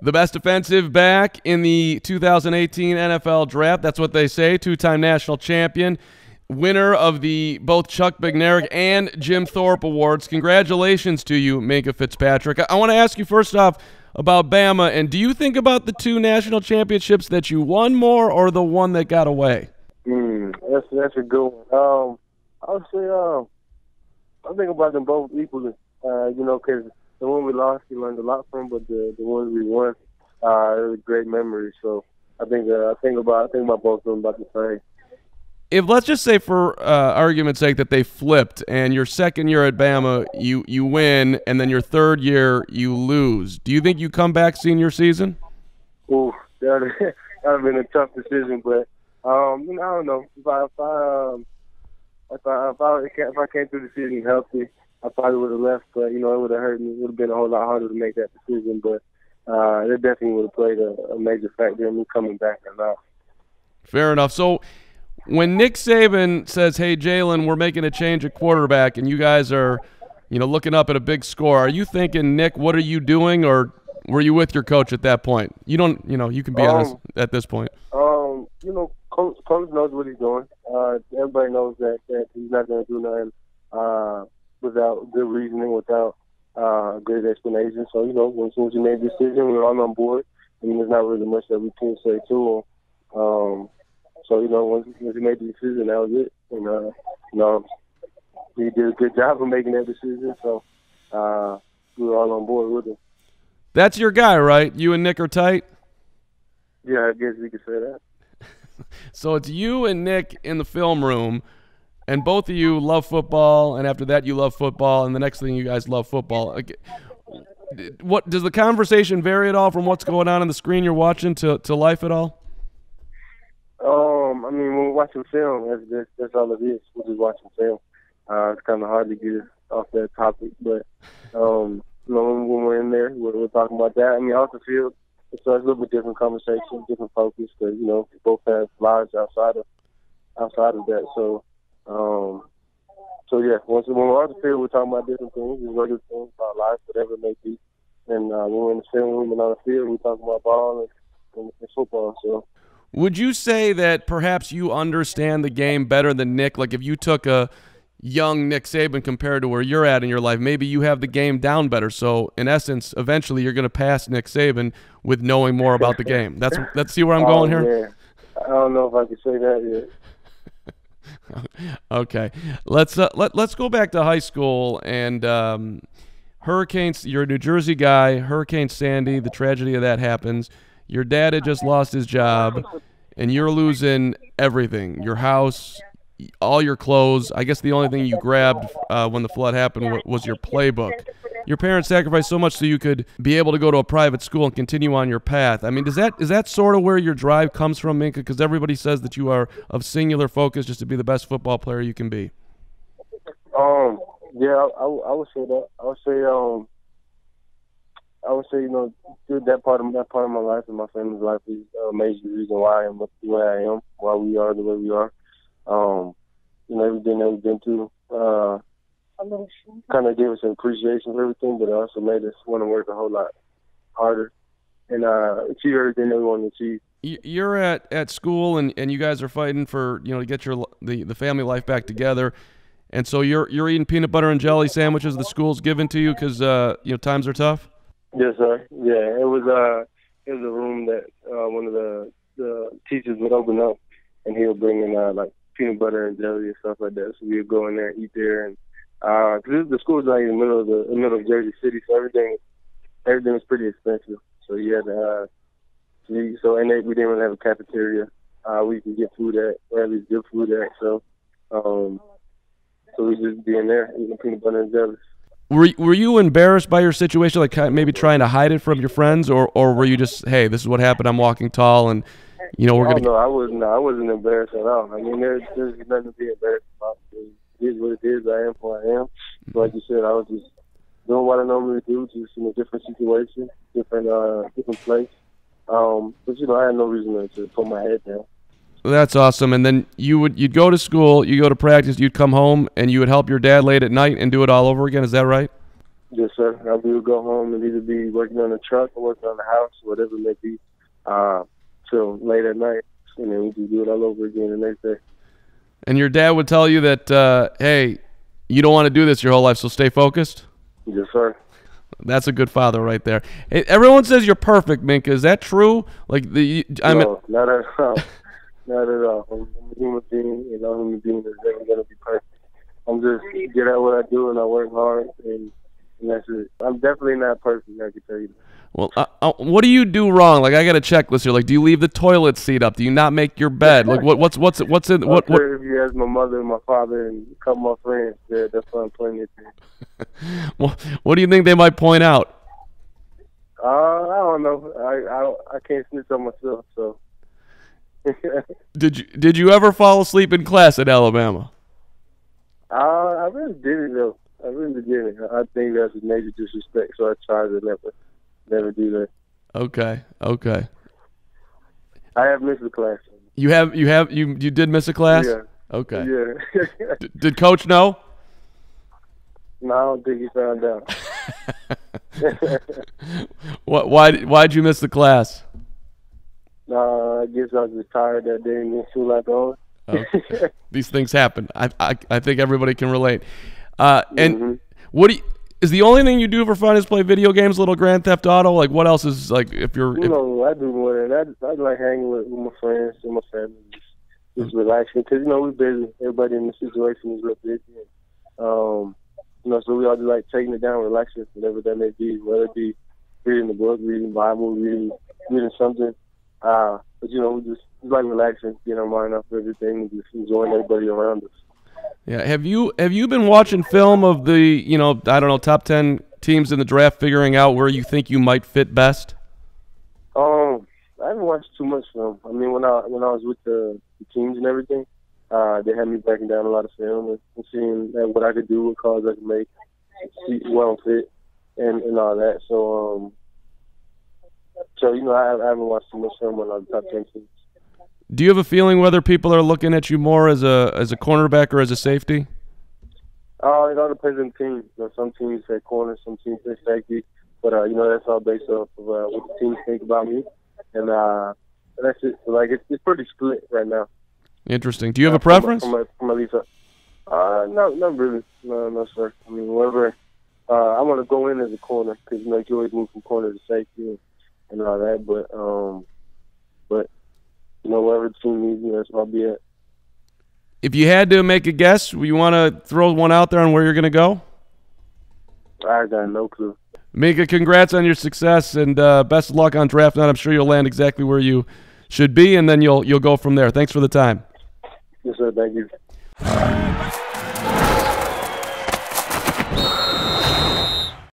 The best defensive back in the 2018 NFL Draft. That's what they say. Two-time national champion. Winner of the both Chuck Bednarik and Jim Thorpe Awards. Congratulations to you, Minkah Fitzpatrick. I want to ask you first off about Bama, and do you think about the two national championships that you won more or the one that got away? That's a good one. I would say I think about them both equally. Because the one we lost, we learned a lot from, but the ones we won, it was a great memory. So I think about both of them about the same. If let's just say for argument's sake that they flipped and your second year at Bama you win and then your third year you lose, do you think you come back senior season? Ooh, that'd have been a tough decision, but I don't know. If I came through the season healthy, I probably would have left, but it would have hurt me. It would have been a whole lot harder to make that decision, but it definitely would have played a major factor in me coming back or not. Fair enough. So when Nick Saban says, "Hey, Jalen, we're making a change at quarterback," and you guys are, looking up at a big score, are you thinking, Nick, what are you doing, or were you with your coach at that point? You don't, you can be honest at this point. Coach knows what he's doing. Everybody knows that he's not going to do nothing without good reasoning, without good explanation. So, as soon as he made the decision, we were all on board. There's not really much that we can say to him. So, once he made the decision, that was it. And, he did a good job of making that decision. So, we were all on board with him. That's your guy, right? You and Nick are tight? Yeah, I guess we could say that. So it's you and Nick in the film room, and both of you love football, and after that you love football, and the next thing you guys love football. What does the conversation vary at all from what's going on the screen you're watching to life at all? When we're watching film, that's all it is. We're just watching film. It's kind of hard to get off that topic, but when we're in there, we're talking about that. Off the field, it's a little bit different conversation, different focus, because we both have lives outside of that. So yeah, when we're on the field, we're talking about different things, just regular things about life, whatever it may be. And when we're in the film room and on the field, we talk about ball and football. So. Would you say that perhaps you understand the game better than Nick? Like if you took a young Nick Saban compared to where you're at in your life, maybe you have the game down better. So in essence, eventually you're going to pass Nick Saban with knowing more about the game. Let's see where I'm going here. Yeah. I don't know if I can say that yet. Okay, let's go back to high school and hurricanes. You're a New Jersey guy. Hurricane Sandy, the tragedy of that happens. Your dad had just lost his job, and you're losing everything: your house, all your clothes. I guess the only thing you grabbed when the flood happened was your playbook. Your parents sacrificed so much so you could be able to go to a private school and continue on your path. Is that sort of where your drive comes from, Minkah? Because everybody says that you are of singular focus just to be the best football player you can be. Yeah, I would say that. I would say, that part of my life and my family's life is a major reason why I am the way I am, why we are the way we are. Everything that we've been through kind of gave us an appreciation for everything, but it also made us want to work a whole lot harder and achieve everything that we want to achieve. You're at school and you guys are fighting for to get the family life back together, and so you're eating peanut butter and jelly sandwiches the school's given to you because times are tough. Yes, sir. Yeah, it was a room that one of the teachers would open up, and he would bring in like peanut butter and jelly and stuff like that. So we would go in there and eat there, and because the school is like in the middle of Jersey City, so everything was pretty expensive. So you had to we didn't really have a cafeteria. We could get food at, or at least good food at. So we just be in there eating peanut butter and jelly. Were you embarrassed by your situation, like maybe trying to hide it from your friends, or were you just, hey, this is what happened, I'm walking tall, and we're gonna? No, I wasn't embarrassed at all. There's nothing to be embarrassed about. It is what it is. I am who I am. So like you said, I was just doing what I normally do, just in a different situation, different place. But I had no reason to put my head down. That's awesome. And then you'd go to school, you go to practice, you'd come home, and you would help your dad late at night and do it all over again. Is that right? Yes, sir. We would go home and either be working on the truck or working on the house, whatever it may be, till late at night. And then we just do it all over again the next day. And your dad would tell you that, hey, you don't want to do this your whole life, so stay focused? Yes, sir. That's a good father right there. Hey, everyone says you're perfect, Minkah. Is that true? Like No, not at all. Not at all. I'm a human being, and no human being is never going to be perfect. I'm just good at what I do, and I work hard, and that's it. I'm definitely not perfect, I can tell you that. Well, what do you do wrong? Like, I got a checklist here. Like, do you leave the toilet seat up? Do you not make your bed? Like, what's in what? Sure, if you ask my mother and my father and a couple of my friends, they're fun plenty of things. Well, what do you think they might point out? I don't know. I can't snitch on myself, so. Did you ever fall asleep in class at Alabama? I really didn't, though. I really didn't. I think that's a major disrespect, so I try to never do that. Okay. I have missed a class. You did miss a class? Yeah. Okay. Yeah. Did Coach know? No, I don't think he found out. Why'd you miss the class? I guess I was just tired that day and didn't feel like going. Okay. These things happen. I think everybody can relate. And is the only thing you do for fun is play video games, little Grand Theft Auto? Like, what else is, like, if you're... I do more than that. I like hanging with my friends and my family, just relaxing. Because, we're busy. Everybody in the situation is real busy. So we all just like taking it down, relaxing, whatever that may be, whether it be reading the book, reading the Bible, reading something. But, we just like relaxing, get our mind off everything, and just enjoying everybody around us. Yeah. Have you been watching film of the, I don't know, top 10 teams in the draft, figuring out where you think you might fit best? I haven't watched too much film. I mean, when I was with the teams and everything, they had me breaking down a lot of film and seeing what I could do, what calls I could make, see where I'm fit, and all that. So, I haven't watched too much film on the top 10 teams. Do you have a feeling whether people are looking at you more as a cornerback or as a safety? It all depends on the team. Some teams say corner, some teams say safety, but that's all based off of what the teams think about me, and that's it. So, it's pretty split right now. Interesting. Do you have a preference? From my lease up. No, not really. No, sir. I mean, wherever I want to go in as a corner, because you always move from corner to safety and all that, but wherever the team needs me, that's where I'll be at. If you had to make a guess, you want to throw one out there on where you're going to go? I got no clue. Minkah, congrats on your success, and best of luck on draft night. I'm sure you'll land exactly where you should be, and then you'll go from there. Thanks for the time. Yes, sir. Thank you.